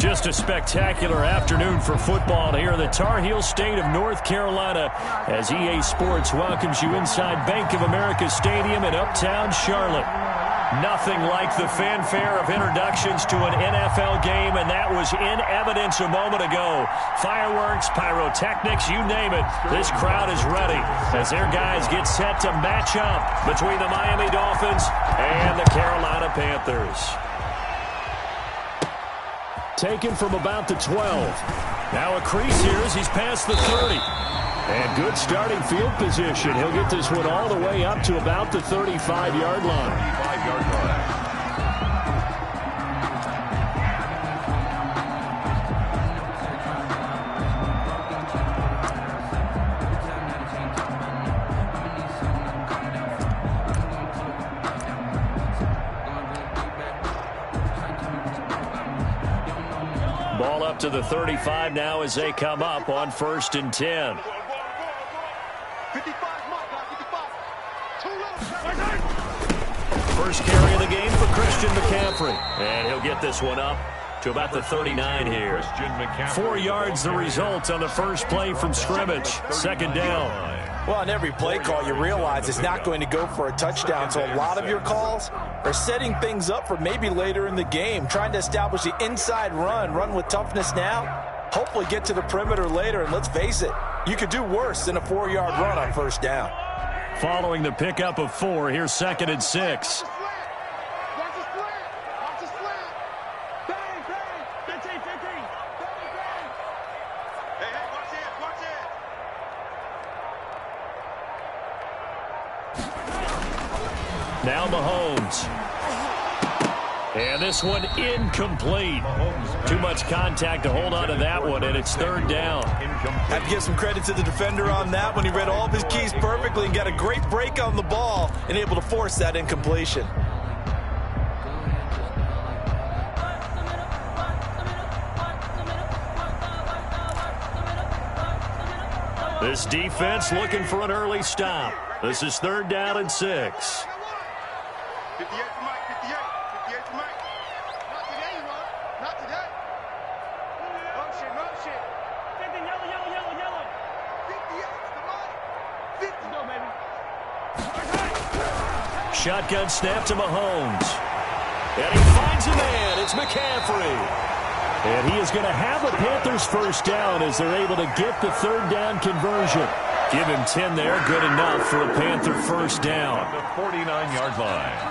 Just a spectacular afternoon for football here in the Tar Heel state of North Carolina as EA Sports welcomes you inside Bank of America Stadium in Uptown Charlotte. Nothing like the fanfare of introductions to an NFL game, and that was in evidence a moment ago. Fireworks, pyrotechnics, you name it. This crowd is ready as their guys get set to match up between the Miami Dolphins and the Carolina Panthers. Taken from about the 12. Now a crease here as he's past the 30. And good starting field position. He'll get this one all the way up to about the 35-yard line. Ball up to the 35 now as they come up on 1st and 10. First carry of the game for Christian McCaffrey. And he'll get this one up to about the 39 here. 4 yards the result on the first play from scrimmage. 2nd down. Well, on every play call, you realize it's not going to go for a touchdown. So a lot of your calls are setting things up for maybe later in the game, trying to establish the inside run with toughness now, hopefully get to the perimeter later. And let's face it, you could do worse than a 4-yard run on 1st down. Following the pickup of 4, here's 2nd and 6. Now Mahomes. And this one incomplete. Too much contact to hold on to that one, and it's 3rd down. Have to give some credit to the defender on that one. He read all of his keys perfectly and got a great break on the ball and able to force that incompletion. This defense looking for an early stop. This is 3rd down and 6. 58 to Mike, 58 to Mike. Not today, Ron. Not today. Motion. 50, yellow. 58 to Mike. 50. Go, baby. Shotgun snap to Mahomes. And he finds a man. It's McCaffrey. And he is going to have a Panthers 1st down as they're able to get the 3rd down conversion. Give him 10 there. Good enough for a Panther 1st down. At the 49-yard line.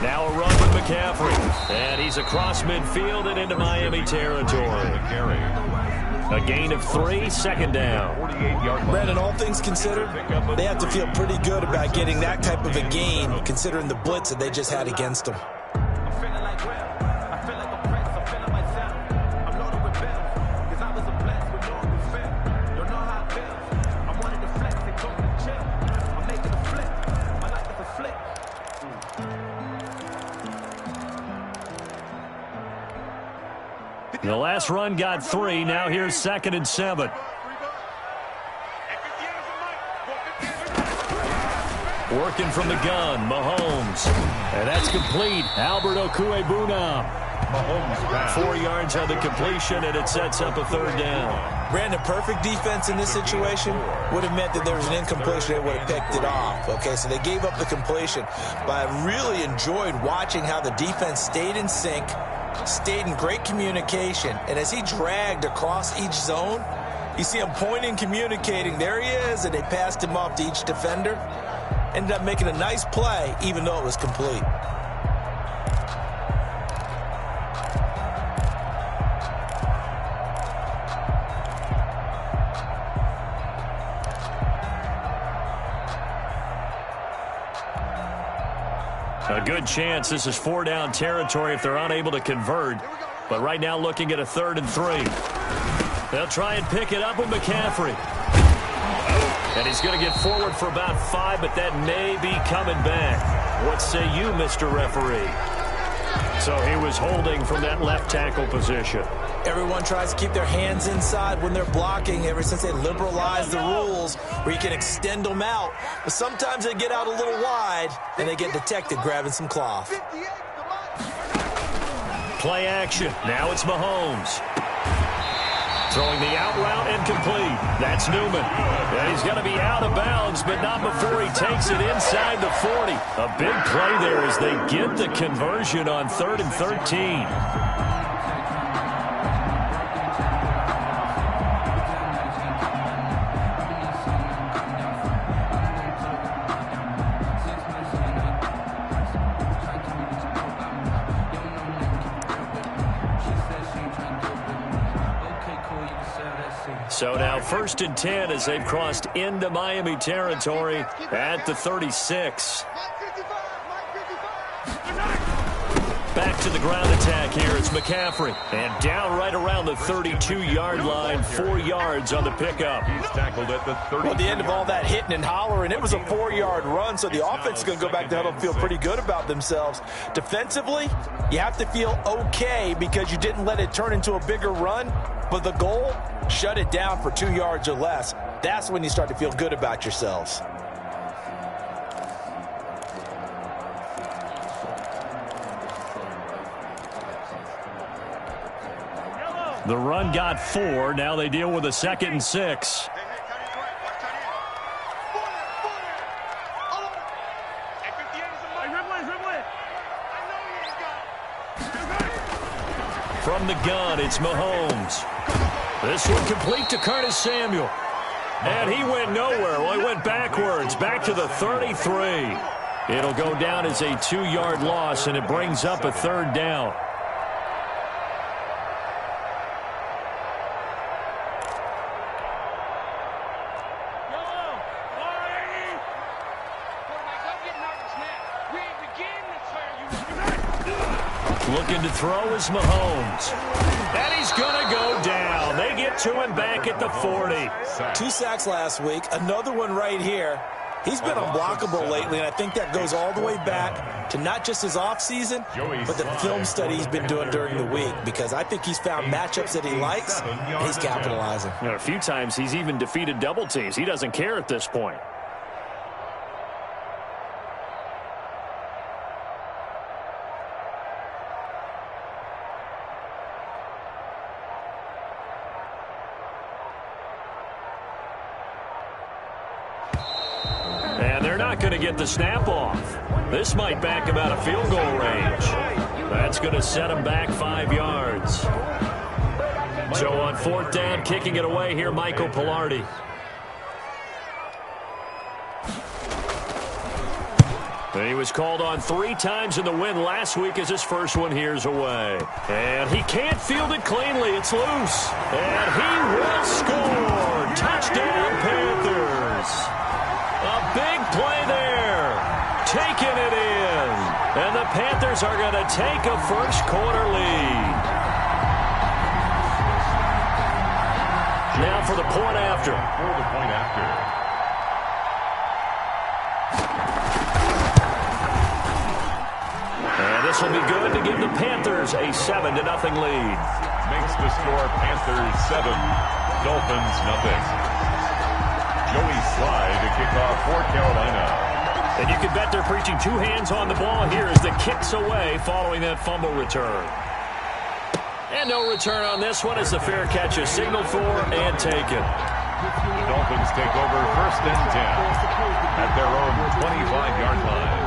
Now a run with McCaffrey. And he's across midfield and into Miami territory. A gain of 3, 2nd down. Brandon, all things considered, they have to feel pretty good about getting that type of a gain, considering the blitz that they just had against them. The last run got 3. Now here's 2nd and 7. Working from the gun, Mahomes. And that's complete. Albert Okwuegbunam. 4 yards on the completion, and it sets up a 3rd down. Brandon, perfect defense in this situation would have meant that there was an incompletion. They would have picked it off. Okay, so they gave up the completion. But I really enjoyed watching how the defense stayed in sync, stayed in great communication, and as he dragged across each zone, you see him pointing, communicating. There he is, and they passed him off to each defender. Ended up making a nice play, even though it was complete. A good chance this is 4-down territory if they're unable to convert. But right now looking at a 3rd and 3. They'll try and pick it up with McCaffrey. And he's going to get forward for about 5, but that may be coming back. What say you, Mr. Referee? So he was holding from that left tackle position. Everyone tries to keep their hands inside when they're blocking ever since they liberalized the rules where you can extend them out. But sometimes they get out a little wide and they get detected grabbing some cloth. Play action. Now it's Mahomes. Throwing the out route and complete. That's Newman. And he's going to be out of bounds, but not before he takes it inside the 40. A big play there as they get the conversion on 3rd and 13. So now 1st and 10 as they've crossed into Miami territory at the 36. Back to the ground attack here. It's McCaffrey. And down right around the 32-yard line. 4 yards on the pickup. He's tackled at the 30. Well, at the end of all that hitting and hollering, it was a 4-yard run, so the offense is going to go back to huddle and feel pretty good about themselves. Defensively, you have to feel okay because you didn't let it turn into a bigger run. But the goal, shut it down for 2 yards or less. That's when you start to feel good about yourselves. The run got 4. Now they deal with a 2nd and 6. From the gun, it's Mahomes. This one complete to Curtis Samuel. And he went nowhere. Well, he went backwards, back to the 33. It'll go down as a 2-yard loss, and it brings up a 3rd down. Looking to throw is Mahomes. And he's going to go down. They get to him back at the 40. 2 sacks last week, another one right here. He's been unblockable lately, and I think that goes all the way back to not just his offseason, but the film study he's been doing during the week, because I think he's found matchups that he likes, and he's capitalizing. You know, a few times he's even defeated double teams. He doesn't care at this point. And they're not going to get the snap off. This might back him out of field goal range. That's going to set him back 5 yards. So on 4th down, kicking it away here, Michael Pilardi. And he was called on 3 times in the win last week as his first one here's away. And he can't field it cleanly. It's loose. And he will score. Touchdown, Panthers. A big play there. Taking it in. And the Panthers are going to take a first-quarter lead. Now for the point after. And this will be good to give the Panthers a 7-0 lead. Makes the score Panthers 7, Dolphins nothing. Joey Slye to kick off for Carolina. And you can bet they're preaching 2 hands on the ball here as the kick's away following that fumble return. And no return on this one as the fair catch is signaled for and taken. The Dolphins take over 1st and 10 at their own 25-yard line.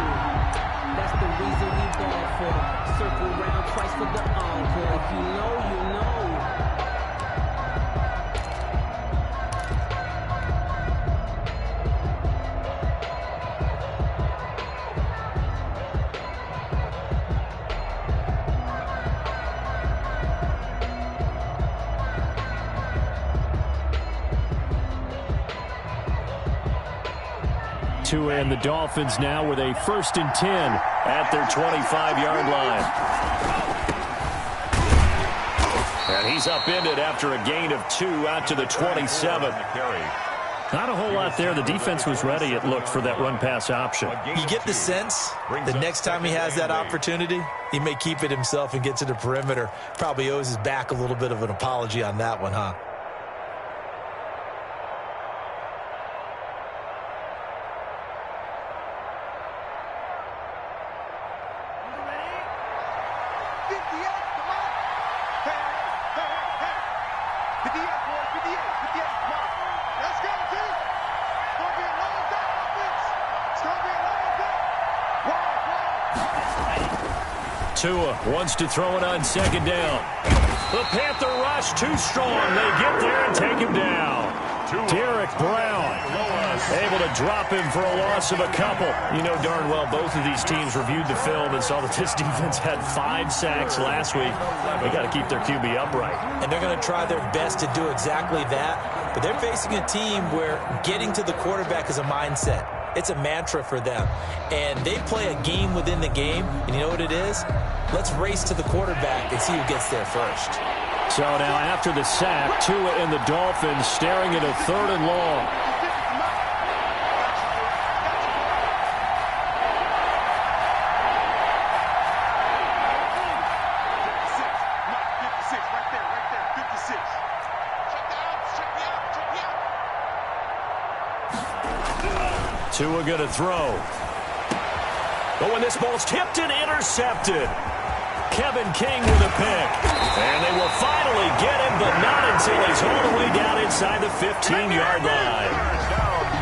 That's the reason we ball for. Circle round twice for the encore. If you know, you know. And the Dolphins now with a 1st and 10 at their 25-yard line. And he's upended after a gain of 2 out to the 27. Not a whole lot there. The defense was ready, it looked, for that run-pass option. You get the sense the next time he has that opportunity, he may keep it himself and get to the perimeter. Probably owes his back a little bit of an apology on that one, huh? Tua wants to throw it on second down. The Panther rush too strong. They get there and take him down. Derek Brown able to drop him for a loss of a couple. You know darn well both of these teams reviewed the film and saw that this defense had 5 sacks last week. They got to keep their QB upright. And they're going to try their best to do exactly that. But they're facing a team where getting to the quarterback is a mindset. It's a mantra for them. And they play a game within the game. And you know what it is? Let's race to the quarterback and see who gets there first. So now after the sack, Tua and the Dolphins staring at a 3rd and long. Tua going to throw. Oh, and this ball's tipped and intercepted. Kevin King with a pick. And they will finally get him, but not until he's all the way down inside the 15-yard line.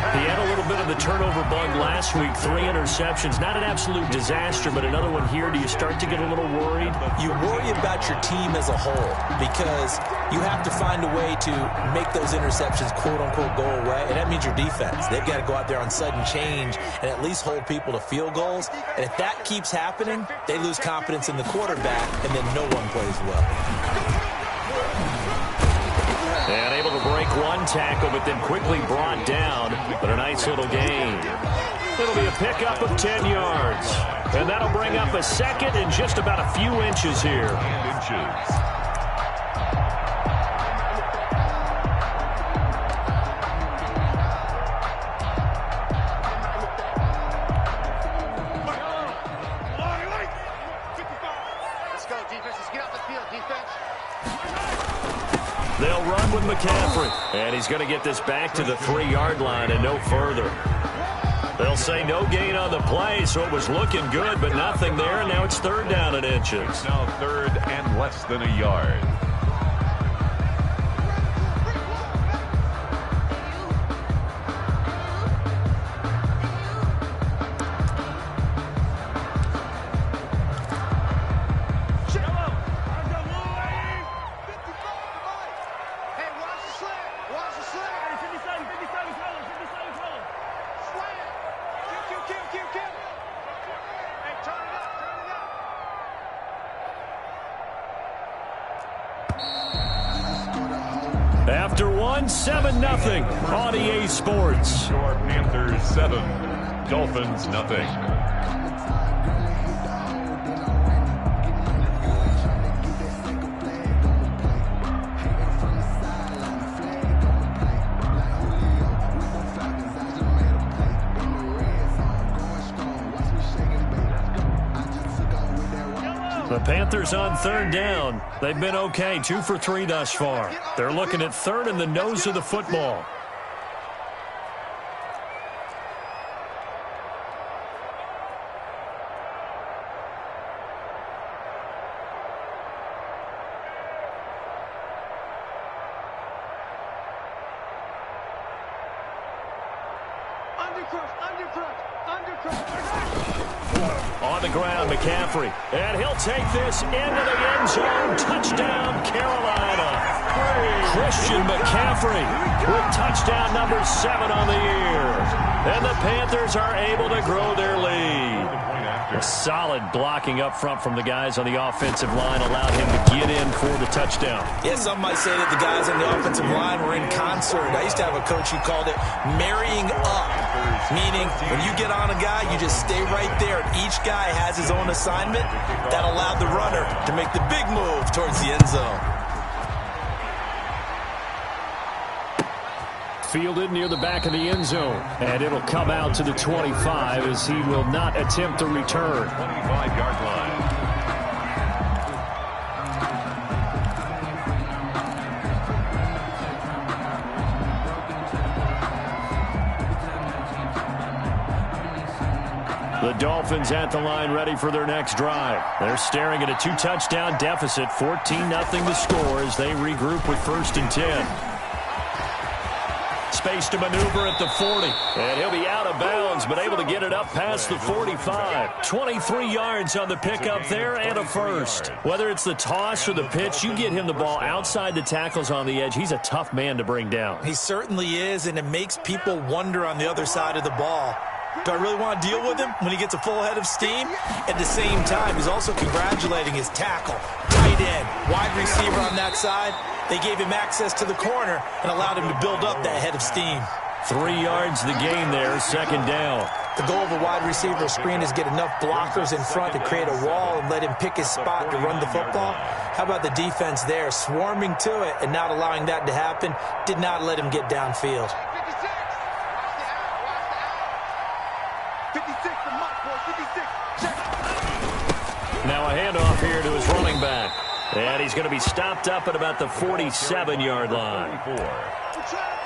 He had a little bit of the turnover bug last week, 3 interceptions. Not an absolute disaster, but another one here. Do you start to get a little worried? You worry about your team as a whole because you have to find a way to make those interceptions, quote-unquote, go away. And that means your defense. They've got to go out there on sudden change and at least hold people to field goals. And if that keeps happening, they lose confidence in the quarterback, and then no one plays well. And able to break one tackle, but then quickly brought down. But a nice little gain. It'll be a pickup of 10 yards. And that'll bring up a second and just about a few inches here. They'll run with McCaffrey. And he's going to get this back to the 3-yard line and no further. They'll say no gain on the play, so it was looking good, but nothing there. And now it's 3rd down and inches. It's now 3rd and less than a yard. After one, 7-0 on EA Sports. Your Panthers 7, Dolphins nothing. The Panthers on 3rd down. They've been okay, 2 for 3 thus far. They're looking at 3rd in the nose of the football. On the ground, McCaffrey. And he'll take this into the end zone. Touchdown, Carolina. Christian McCaffrey with touchdown number 7 on the year. And the Panthers are able to grow their lead. A solid blocking up front from the guys on the offensive line allowed him to get in for the touchdown. Yeah, some might say that the guys on the offensive line were in concert. I used to have a coach who called it marrying up, meaning when you get on a guy, you just stay right there. Each guy has his own assignment that allowed the runner to make the big move towards the end zone. fielded near the back of the end zone. And it'll come out to the 25 as he will not attempt to return. 25-yard line. The Dolphins at the line ready for their next drive. They're staring at a 2-touchdown deficit, 14-0 to score as they regroup with 1st and 10. Space to maneuver at the 40. And he'll be out of bounds, but able to get it up past the 45. 23 yards on the pickup there and a first. Whether it's the toss or the pitch, you get him the ball outside the tackles on the edge. He's a tough man to bring down. He certainly is, and it makes people wonder on the other side of the ball. Do I really want to deal with him when he gets a full head of steam? At the same time, he's also congratulating his tackle, tight end, wide receiver on that side. They gave him access to the corner and allowed him to build up that head of steam. 3 yards the gain there, 2nd down. The goal of a wide receiver screen is get enough blockers in front to create a wall and let him pick his spot to run the football. How about the defense there, swarming to it and not allowing that to happen? Did not let him get downfield. Now a handoff here to his running back. And he's going to be stopped up at about the 47-yard line.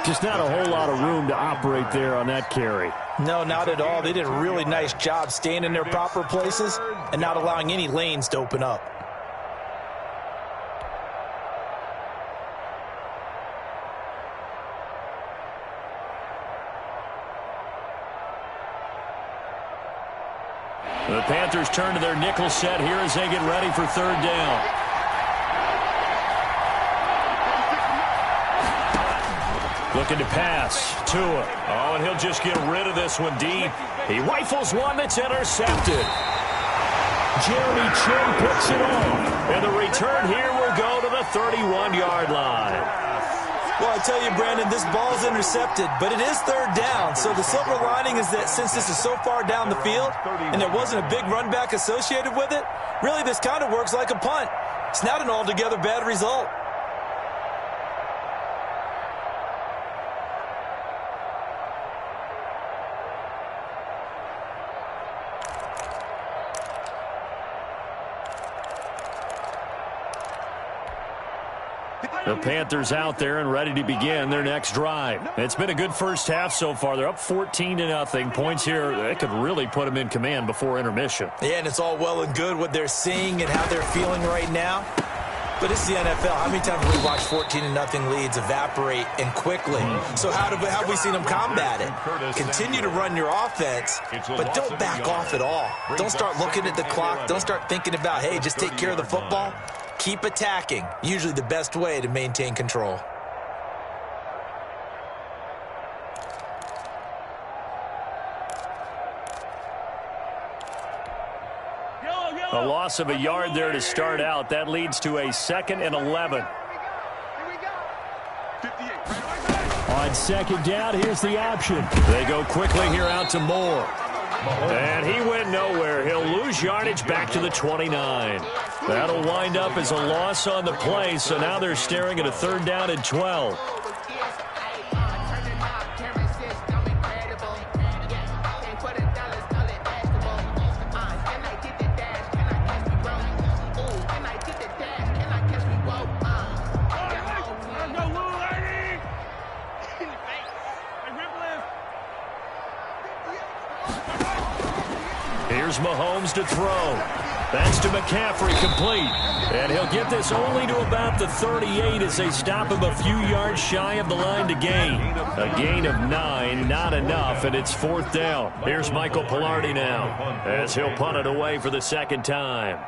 Just not a whole lot of room to operate there on that carry. No, not at all. They did a really nice job staying in their proper places and not allowing any lanes to open up. The Panthers turn to their nickel set here as they get ready for 3rd down. Looking to pass. Tua. Oh, and he'll just get rid of this one deep. He rifles one that's intercepted. Jeremy Chin picks it off. And the return here will go to the 31-yard line. Well, I tell you, Brandon, this ball's intercepted, but it is 3rd down. So the silver lining is that since this is so far down the field and there wasn't a big run back associated with it, really this kind of works like a punt. It's not an altogether bad result. The Panthers out there and ready to begin their next drive. It's been a good first half so far. They're up 14-0. Points here, that could really put them in command before intermission. Yeah, and it's all well and good what they're seeing and how they're feeling right now. But it's the NFL. How many times have we watched 14-0 leads evaporate and quickly? So how have we seen them combat it? Continue to run your offense, but don't back off at all. Don't start looking at the clock. Don't start thinking about, hey, just take care of the football. Keep attacking. Usually the best way to maintain control. A loss of a yard there to start out. That leads to a 2nd and 11. On 2nd down, here's the option. They go quickly here out to Moore. And he went nowhere. He'll lose yardage back to the 29. That'll wind up as a loss on the play, so now they're staring at a 3rd down and 12. Here's Mahomes to throw. That's to McCaffrey, complete. And he'll get this only to about the 38 as they stop him a few yards shy of the line to gain. A gain of 9, not enough, and it's 4th down. Here's Michael Pilardi now as he'll punt it away for the 2nd time.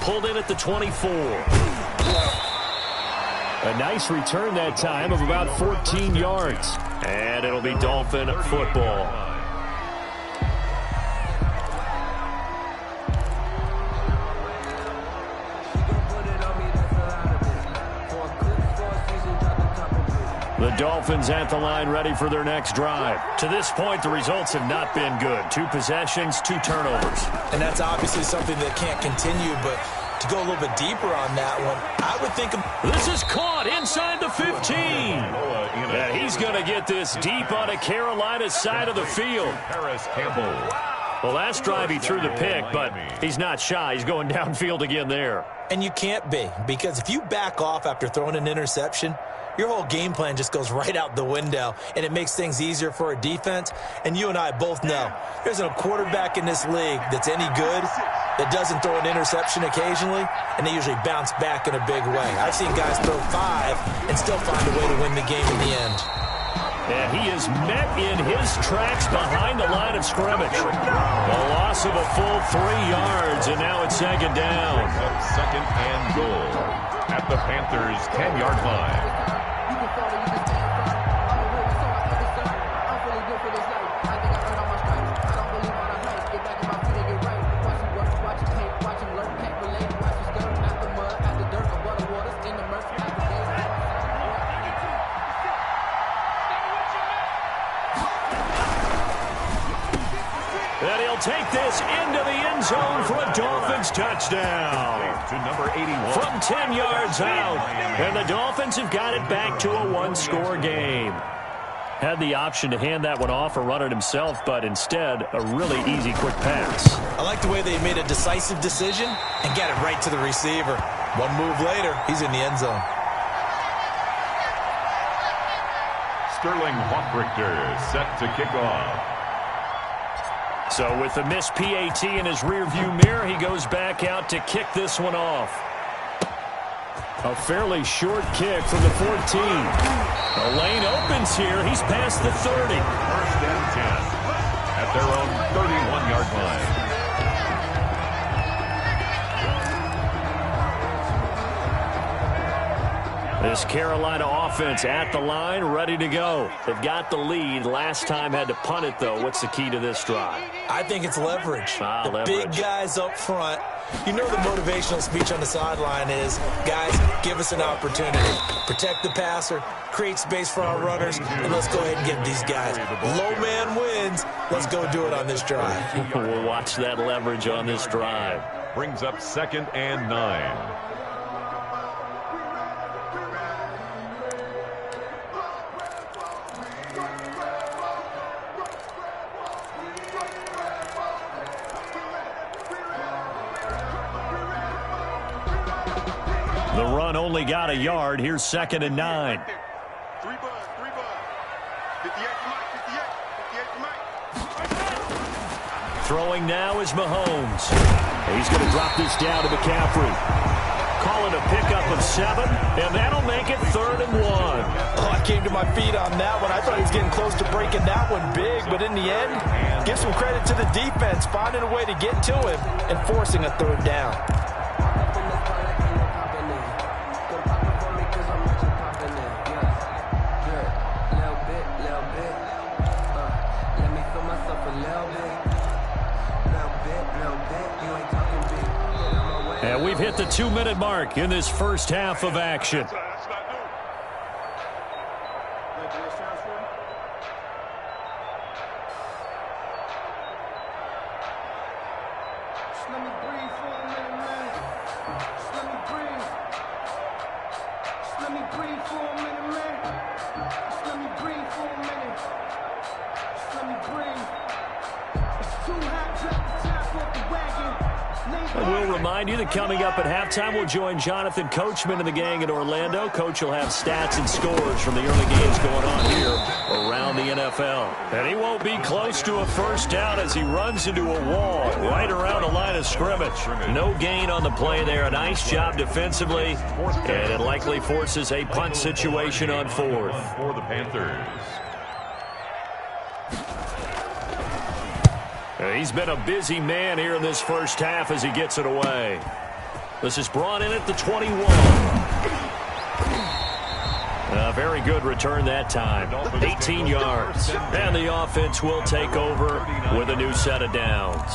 Pulled in at the 24. A nice return that time of about 14 yards. And it'll be Dolphin football. The Dolphins at the line ready for their next drive. To this point, the results have not been good. 2 possessions, 2 turnovers. And that's obviously something that can't continue, but to go a little bit deeper on that one, I would think... This is caught inside the 15. And he's going to get this deep on a Carolina side of the field. Paris Campbell. Well, last drive he threw the pick, but he's not shy. He's going downfield again there. And you can't be, because if you back off after throwing an interception, your whole game plan just goes right out the window, and it makes things easier for a defense. And you and I both know there's a quarterback in this league that's any good that doesn't throw an interception occasionally, and they usually bounce back in a big way. I've seen guys throw 5 and still find a way to win the game in the end. And he is met in his tracks behind the line of scrimmage. A loss of a full 3 yards, and now it's second down. Second and goal at the Panthers' 10-yard line. And he'll take this into the end zone for a Dolphins touchdown. To number 81. From 10 yards out. And the Dolphins have got it back to a 1-score game. Had the option to hand that one off or run it himself, but instead, a really easy, quick pass. I like the way they made a decisive decision and got it right to the receiver. One move later, he's in the end zone. Sterling Hawkrichter set to kick off. So with the missed PAT in his rearview mirror, he goes back out to kick this one off. A fairly short kick from the 14. The lane opens here. He's past the 30. First and 10 at their own 31-yard line. This Carolina offense at the line, ready to go. They've got the lead. Last time had to punt it, though. What's the key to this drive? I think it's leverage. The Leverage. big guys up front. You know the motivational speech on the sideline is, guys, give us an opportunity. Protect the passer, create space for our runners, and let's go ahead and get these guys. Low man wins. Let's go do it on this drive. We'll watch that leverage on this drive. Brings up second and 9. The run only got a yard. Here's second and 9. 3 bud. 58 to Mike, 58 to Mike. Throwing now is Mahomes. He's going to drop this down to McCaffrey. Call it a pickup of 7, and that'll make it 3rd and 1. Oh, I came to my feet on that one. I thought he was getting close to breaking that one big, but in the end, give some credit to the defense, finding a way to get to him and forcing a 3rd down. And we've hit the 2-minute mark in this first half of action. We'll remind you that coming up at halftime, we'll join Jonathan Coachman and the gang in Orlando. Coach will have stats and scores from the early games going on here around the NFL. And he won't be close to a first down as he runs into a wall right around the line of scrimmage. No gain on the play there. A nice job defensively, and it likely forces a punt situation on 4th. For the Panthers. He's been a busy man here in this first half as he gets it away. This is brought in at the 21. A very good return that time. 18 yards. And the offense will take over with a new set of downs.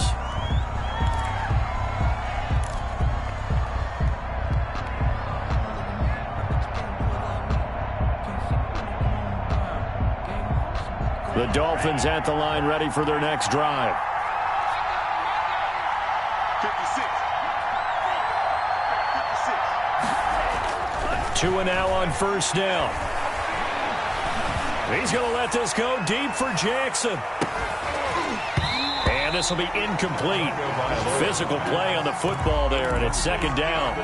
The Dolphins at the line ready for their next drive. 56. Tua now on first down. He's going to let this go deep for Jackson. And this will be incomplete. Physical play on the football there, and it's second down.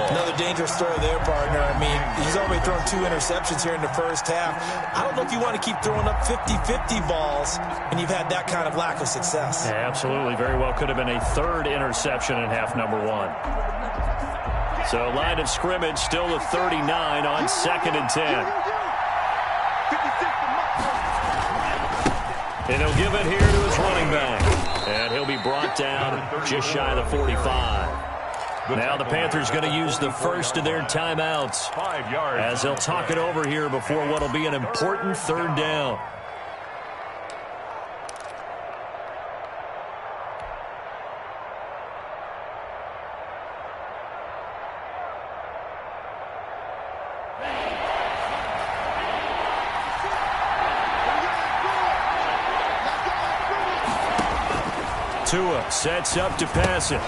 Another dangerous throw there, partner. I mean, he's already thrown 2 interceptions here in the first half. I don't know if you want to keep throwing up 50-50 balls when you've had that kind of lack of success. Yeah, absolutely. Very well could have been a 3rd interception in half number 1. So line of scrimmage still the 39 on 2nd and 10. And he'll give it here to his running back. And he'll be brought down just shy of the 45. Now the Panthers going to use the first of their timeouts as they'll talk it over here before what will be an important 3rd down. Tua sets up to pass it.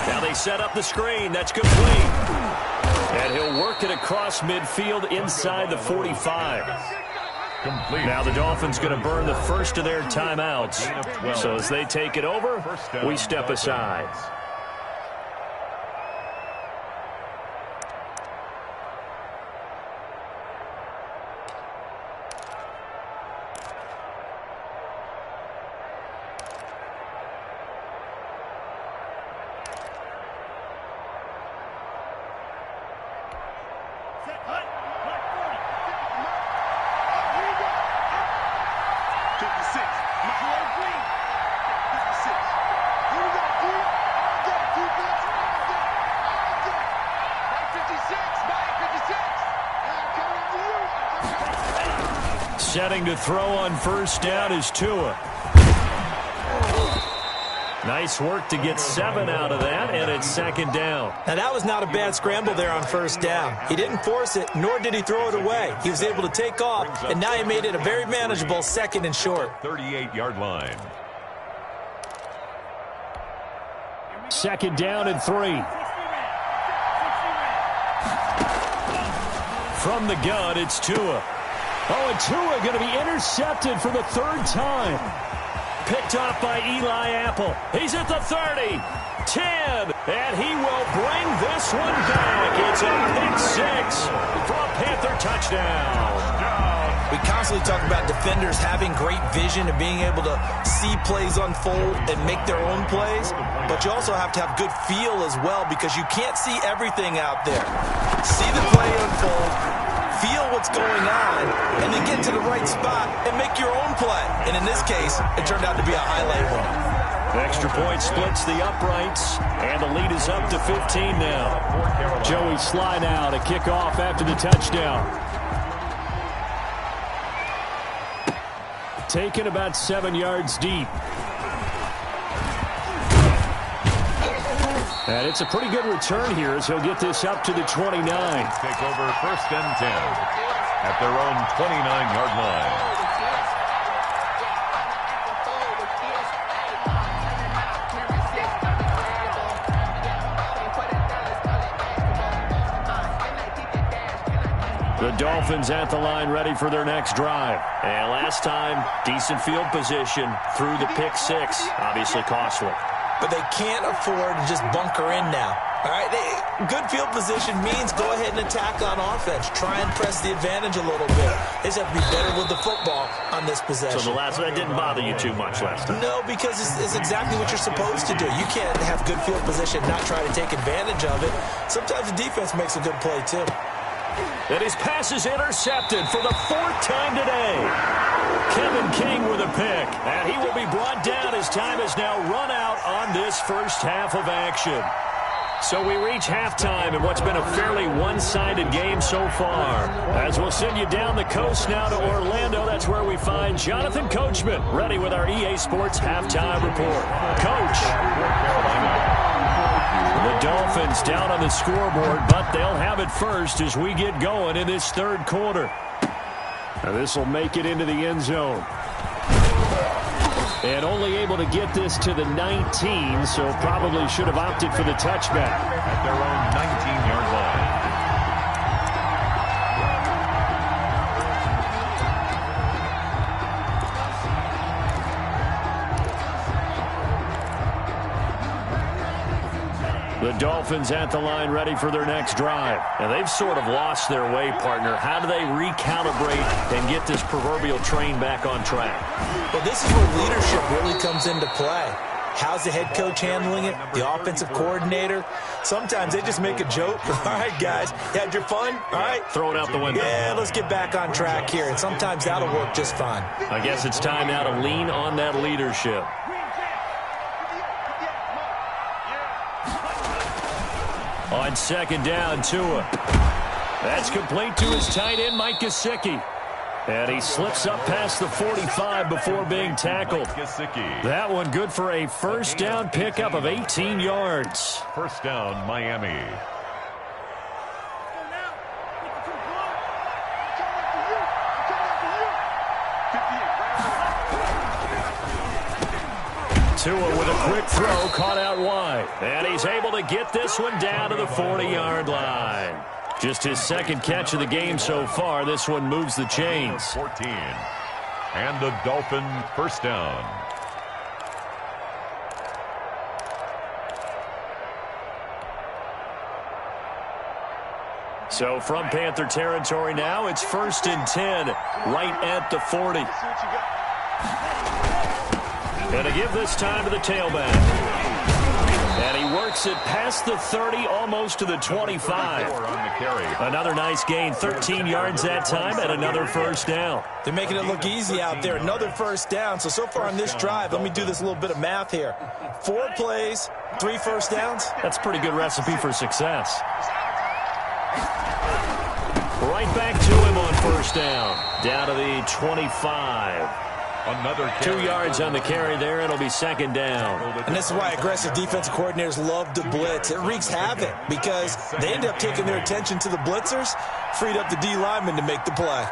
Now they set up the screen. That's complete. And he'll work it across midfield inside the 45. Now the Dolphins going to burn the first of their timeouts. So as they take it over, we step aside. Setting to throw on first down is Tua. Nice work to get 7 out of that, and it's second down. Now, that was not a bad scramble there on first down. He didn't force it, nor did he throw it away. He was able to take off, and now he made it a very manageable 2nd and short. 38-yard line. Second down and 3. From the gun, it's Tua. Oh, and Tua going to be intercepted for the 3rd time. Picked off by Eli Apple. He's at the 30, 10, and he will bring this one back. It's a pick 6 for a Panther touchdown. We constantly talk about defenders having great vision and being able to see plays unfold and make their own plays, but you also have to have good feel as well because you can't see everything out there. See the play unfold, feel what's going on, and then get to the right spot and make your own play. And in this case, it turned out to be a highlight one. Extra point splits the uprights, and the lead is up to 15 now. Joey Slye now to kick off after the touchdown. Taken about 7 yards deep. And it's a pretty good return here as he'll get this up to the 29. Take over 1st and 10 at their own 29-yard line. The Dolphins at the line ready for their next drive. And last time, decent field position through the pick 6. Obviously costly. But they can't afford to just bunker in now. All right, good field position means go ahead and attack on offense. Try and press the advantage a little bit. They just have to be better with the football on this possession. So that didn't bother you too much last time? No, because it's exactly what you're supposed to do. You can't have good field position, not try to take advantage of it. Sometimes the defense makes a good play, too. And his pass is intercepted for the 4th time today. Kevin King with a pick. And he will be brought down as time has now run out on this first half of action. So we reach halftime in what's been a fairly one-sided game so far. As we'll send you down the coast now to Orlando, that's where we find Jonathan Coachman, ready with our EA Sports halftime report. Coach. The Dolphins down on the scoreboard, but they'll have it first as we get going in this 3rd quarter. Now this will make it into the end zone. And only able to get this to the 19, so probably should have opted for the touchback. At their own 19-yard line. The Dolphins at the line ready for their next drive. And they've sort of lost their way, partner. How do they recalibrate and get this proverbial train back on track? Well, this is where leadership really comes into play. How's the head coach handling it? The offensive coordinator? Sometimes they just make a joke. All right, guys, you had your fun? All right. Throw it out the window. Yeah, let's get back on track here. And sometimes that'll work just fine. I guess it's time now to lean on that leadership. On second down, Tua. That's complete to his tight end, Mike Gesicki. And he slips up past the 45 before being tackled. That one good for a first down pickup of 18 yards. First down, Miami. Tua with a quick throw, caught out wide. And he's able to get this one down to the 40-yard line. Just his second catch of the game so far. This one moves the chains. 14. And the Dolphin first down. So from Panther territory now, it's 1st and 10, right at the 40. And to give this time to the tailback. And he works it past the 30, almost to the 25. Another nice gain, 13 yards that time, and another first down. They're making it look easy out there. Another first down. So far on this drive, let me do this little bit of math here. 4 plays, 3 first downs. That's a pretty good recipe for success. Right back to him on first down. Down to the 25. Another 2 yards on the carry there. It'll be second down. And this is why aggressive defensive coordinators love to blitz. It wreaks havoc because they end up taking their attention to the blitzers, freed up the D lineman to make the play.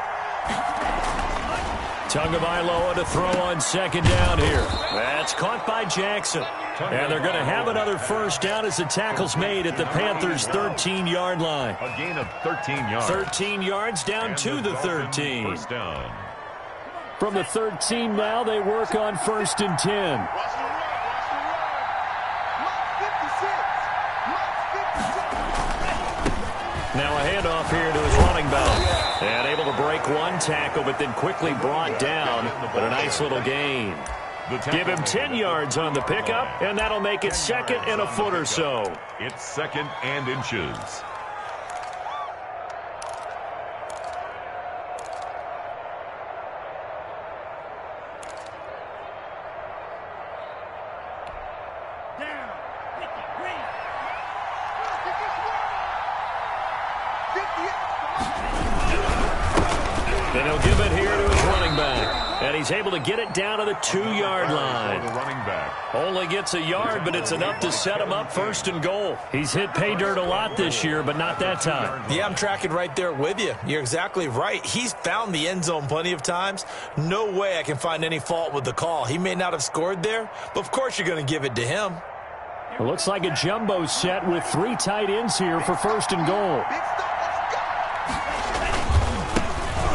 Tagovailoa to throw on second down here. That's caught by Jackson. And they're going to have another first down as the tackle's made at the Panthers' 13-yard line. A gain of 13 yards. 13 yards down to the 13. First down. From the 13 now, they work on 1st and 10. Now a handoff here to his running back. And able to break one tackle, but then quickly brought down. But a nice little gain. Give him 10 yards on the pickup, and that'll make it 2nd and a foot or so. It's 2nd and inches. Then he'll give it here to his running back. And he's able to get it down to the 2-yard line. The running back. Only gets a yard, but it's enough to set him up 1st and goal. He's hit pay dirt a lot this year, but not that time. Yeah, I'm tracking right there with you. You're exactly right. He's found the end zone plenty of times. No way I can find any fault with the call. He may not have scored there, but of course you're going to give it to him. It looks like a jumbo set with 3 tight ends here for 1st and goal.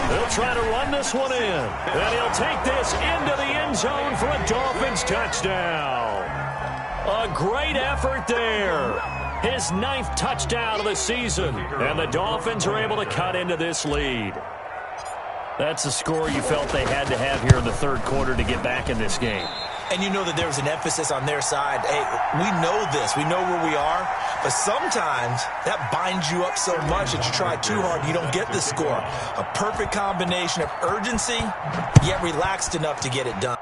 They'll try to run this one in. And he'll take this into the end zone for a Dolphins touchdown. A great effort there. His 9th touchdown of the season. And the Dolphins are able to cut into this lead. That's a score you felt they had to have here in the 3rd quarter to get back in this game. And you know that there was an emphasis on their side. Hey, we know this. We know where we are. But sometimes that binds you up so much that you try too hard, you don't get the score. A perfect combination of urgency, yet relaxed enough to get it done.